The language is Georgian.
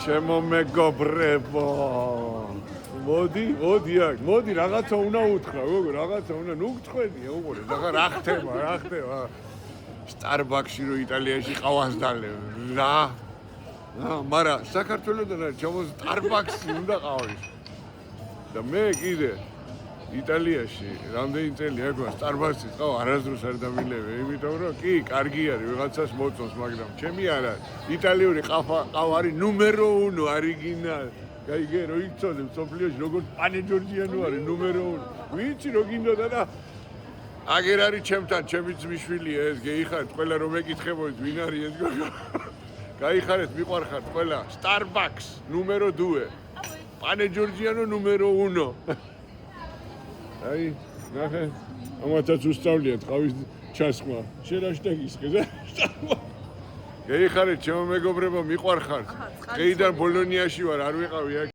ჩემო მეგობრებო. მოდი აქ, მოდი რაღაცა უნდა უთხრა, გოგო, რაღაცა უნდა, ნუ გწყვეტია, უყურე, ახლა რა ხდება? Starbucks-ში რო იტალიაში ყავას დალევ. რა? მაგრამ საქართველოსთან ჩემო Starbucks-ი უნდა ყავის. და მე კიდე იტალიაში რამდენი წელი აქვს Starbucks-ის ყავა არასდროს არ დამილევე, იმიტომ რომ კი, კარგი არის, ვიღაცას მოწონს, მაგრამ ჩემი არა. იტალიური ყავა არის ნუმერო 1, ორიგინალ. გაიგე, რო იცოდე სოფლიოში როგორც პანე ჯორჯიანო არის ნუმერო 1. ვიცი რო გინდოდა და აგერ არის ჩემთან, ჩემი ძმისშვილია ეს, გეიხარეთ ყველა რომ ეკითხებოდით ვინ არის ეს გოგო. გაიხარეთ, მიყვარხართ ყველა. Starbucks ნუმერო 2. პანე ჯორჯიანო ნუმერო 1. აი, ნახე, ამათაც უსწავლიათ ყავის ჩასხმა. შენ რა შეგისხე? გეიხარეთ, ჩემო მეგობრებო, მიყვარხართ. დღეიდან ბოლონიაში ვარ, არ ვიყავი აქ.